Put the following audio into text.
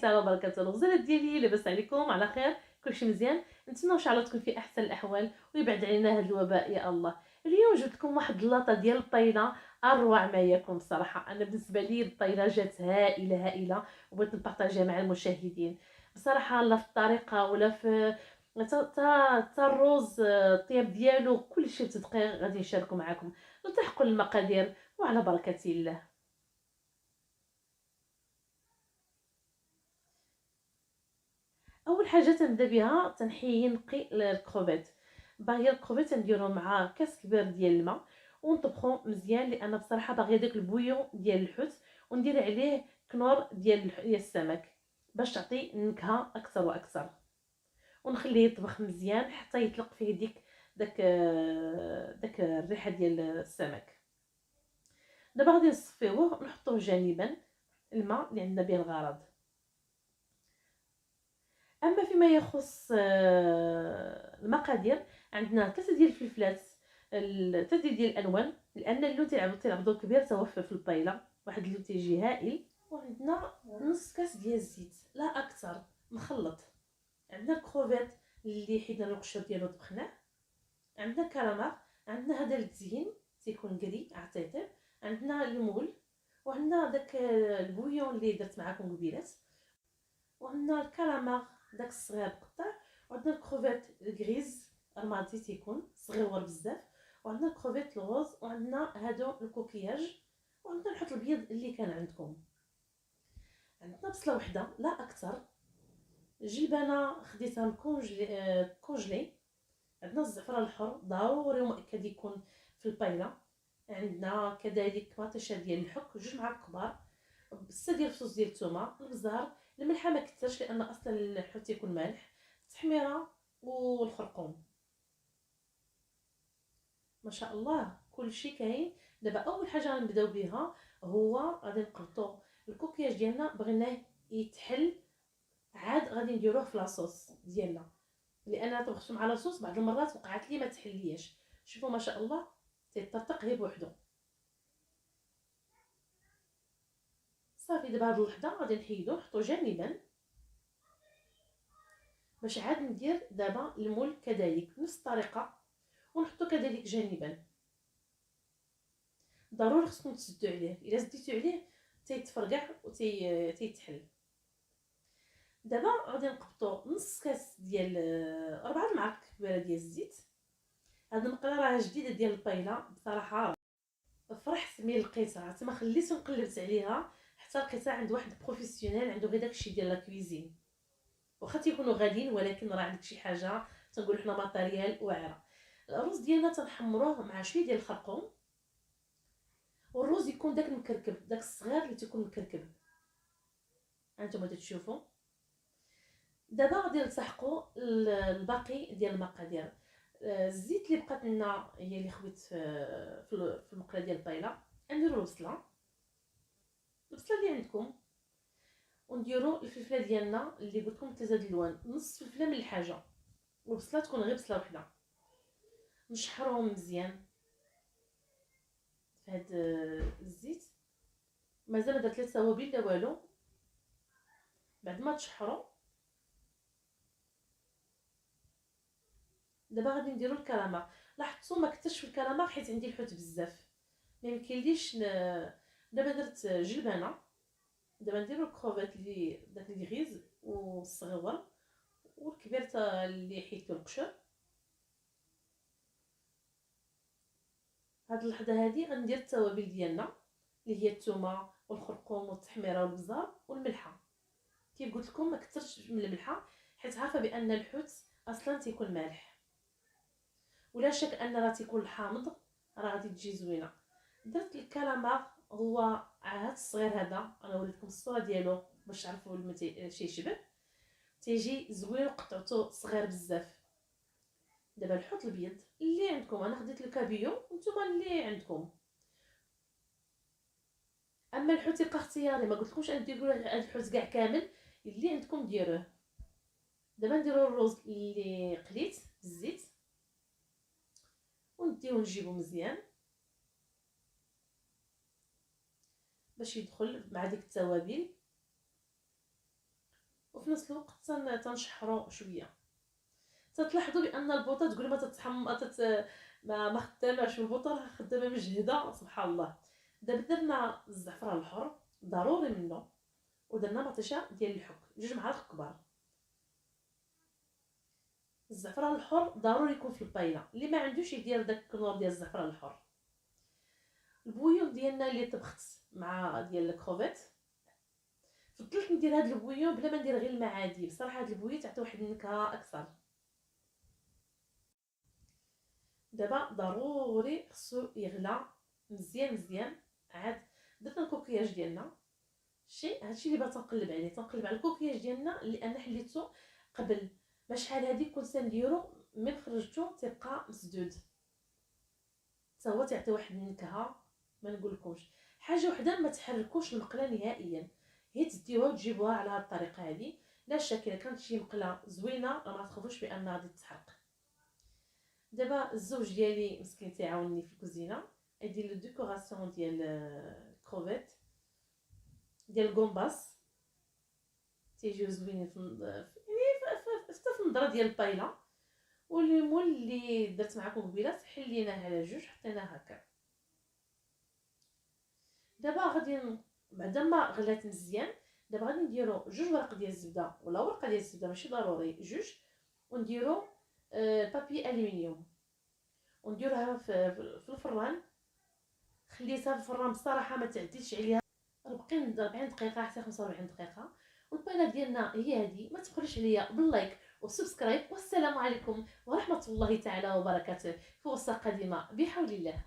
تعالى وبركاته الغزالات ديالي، لاباس عليكم؟ على خير؟ كلشي مزيان؟ نتمنى ان شاء الله تكون في احسن الاحوال ويبعد علينا هذا الوباء يا الله. اليوم جبت لكم واحد اللاطه ديال الطيله اروع ما يكون بصراحه. انا بالنسبه لي الطيله جات هائله هائله وبغيت نبارطاجيها مع المشاهدين. بصراحه لا في الطريقه ولا في تا الروز، الطياب ديالو كلشي بتدقيق غادي نشاركو معكم. نلتحقوا المقادير وعلى بركه الله. اول حاجه تنبدا بها تنحيي نقي الكروفيت. باغيه الكروفيت نديرو مع كاس كبير ديال الماء ونطبخو مزيان، لان بصراحه باغيه داك البويون ديال الحوت، وندير عليه كنور ديال السمك باش تعطي نكهه اكثر واكثر، ونخليه يطبخ مزيان حتى يطلق فيه داك الريحه ديال السمك. دابا غادي نصفيوه ونحطوه جانبا الماء اللي عندنا به الغرض. اما فيما يخص المقادير، عندنا 3 ديال الفلفلات، 3 ديال الالوان، لان اللون تيلعب دور كبير توفر في البايله، واحد اللون تيجي هائل. وعندنا نص كاس ديال الزيت لا اكثر مخلط. عندنا الكروفيت اللي حيدنا القشر ديالو طبخناه، عندنا كراميل، عندنا هذا التزيين تيكون كري عطيطيب، عندنا المول، وعندنا داك البويون اللي درت معكم قبيلات، وعندنا الكراميل داك الصغير قطع، وعندنا الكروفيت الغريز رمادي تيكون صغيور بزاف، وعندنا الكروفيت الغوز، وعندنا هادو الكوكياج، وعندنا الحوت الابيض اللي كان عندكم. عندنا بصله وحده لا اكثر، جلبانه خديتها كونجلي. عندنا الزعفران الحر ضروري ومؤكد يكون في البايله. عندنا كذلك مطيشه ديال الحك 2 معالق كبار، بزاف ديال الفصوص ديال الثومه، البزار، الملحه ما كثرش لان اصلا الحوت يكون مالح، التحميره والخرقوم. ما شاء الله كلشي كاين. دابا اول حاجه غنبداو بها هو غادي نقبطوا الكوكياج ديالنا، بغيناه يتحل، عاد غادي نديروه في لاصوص ديالنا، لان طبخت مع لاصوص بعض المرات وقعت لي ما تحلياش. شوفوا ما شاء الله تيطرطق غير بوحدو. صافي دابا هاد اللحظه غادي نحيدو نحطو جانبا، باش عاد ندير دابا المول كذلك بنفس الطريقه ونحطو كذلك جانبا. ضروري خصكم تسدوا عليه، الا زديتو عليه تيتفرقع تيتحل. دابا غادي نقبطو نص كاس ديال 4 معالق كبيره ديال الزيت. هاد المقله راه جديده ديال البايله بصراحه، فرحت ملي لقيتها، عرفتي ما خليتش نقلبت عليها حتى لقيتها عند واحد بروفيسيونيل عنده غير داكشي ديال لا كويزين. واخا تيكونوا غاليين ولكن راه عندك شي حاجه تنقول حنا ماتيريال واعره. الرز ديالنا تنحمروه مع شويه ديال الخرقوم، والرز يكون داك المكركب، داك الصغير اللي تيكون مكركب هانتوما تشوفوا. دابا غادي نلصقوا الباقي ديال المقادير. الزيت اللي بقات لنا هي اللي خويت في المقله ديال البايله. نديروا البصله اللي عندكم، ونديروا الفلفله ديالنا اللي قلت لكم 3 د الالوان، نص فلفله من الحاجه، والبصله تكون غير بصله وحده. نشحروهم مزيان في هاد الزيت، مازال ما درت لا توابل لا والو. بعد ما تشحروا دابا غادي نديروا الكراميل. لاحظتوا ما كثرش في الكراميل حيت عندي الحوت بزاف، ما يمكنليش دابا درت جلبانه. دابا نديروا الكروفيت اللي داك اللي غيز والصغيور والكبير تا اللي حيت له القشر. هاد اللحظه هادي غندير التوابل ديالنا اللي هي الثومه والخرقوم والتحميره والبزار والملحه. كيف قلت لكم ما كثرش من الملحه حيت عارفه بان الحوت اصلا تيكون مالح، ولا شك ان راه تيكون الحامض راه غادي تجي زوينه. درت الكالامار، هو هاد الصغير هذا انا وريتكم الصوره ديالو باش تعرفوا شي يشبه، تيجي زوين وقطعته صغير بزاف. دابا الحوت الابيض اللي عندكم، انا خديت الكابيو نتوما اللي عندكم. اما الحوت يبقى اختياري، ما قلتلكمش انا ديروا الحوت كاع كامل، اللي عندكم ديروه. دابا نديروا الرز اللي قليت بالزيت ونديو نجيبو مزيان باش يدخل مع ديك التوابل. وفي نفس الوقت تنشحروا شويه. تتلاحظوا بان البوطه تقول ما ما خداماش، البوطه راه خدامه مجهده سبحان الله. دابا درنا الزعفران الحر ضروري منه، ودرنا مطيشه ديال الحك 2 معالق كبار. الزعفران الحر ضروري يكون في البايله، اللي ما عندوش يدير داك النوع ديال الزعفران الحر. البويون ديالنا اللي طبخت مع ديال الكروفيت، فضلت ندير هاد البويون بلا ما ندير غير الماء عادي. بصراحه هاد البويون تعطي واحد النكهه اكثر. دابا ضروري خصو يغلى مزيان مزيان. عاد درنا الكوكياج ديالنا، هادشي اللي بغيت نقلب عليه، تنقلب على الكوكياج ديالنا لان حليته قبل ما شحال هادي كنت نديرو من خرجتو تيبقى مسدود، حتى هو تعطي واحد النكهه ما نقولكمش. حاجه وحده ما تحركوش المقله نهائيا، هي تديوها وتجيبوها على هاد الطريقه هادي. لا شك الا كانت شي مقله زوينه راه ما تخافوش بان غادي تحرق. دابا الزوج ديالي مسكين تيعاونني في الكوزينه، يدير لو ديكوراسيون ديال الكروفيت ديال الكومباس، تيجيو زوينين في النظره ديال البايله. والليمون اللي درت معكم قبيله حليناه على 2 حطيناه هكا. دابا غادي بعد ما غلات مزيان، دابا غادي نديرو 2 ورق ديال الزبده ولا ورقه ديال الزبده ماشي ضروري 2، ونديرو بابي الومنيوم ونديروها في الفران. خليتها في الفران بصراحه ما تعديتش عليها 40 دقيقه حتى 45 دقيقه. والبايله ديالنا هي هذه. ما تبخلوش عليا باللايك والسبسكرايب، والسلام عليكم ورحمه الله تعالى وبركاته. فرصه قادمه بحول الله.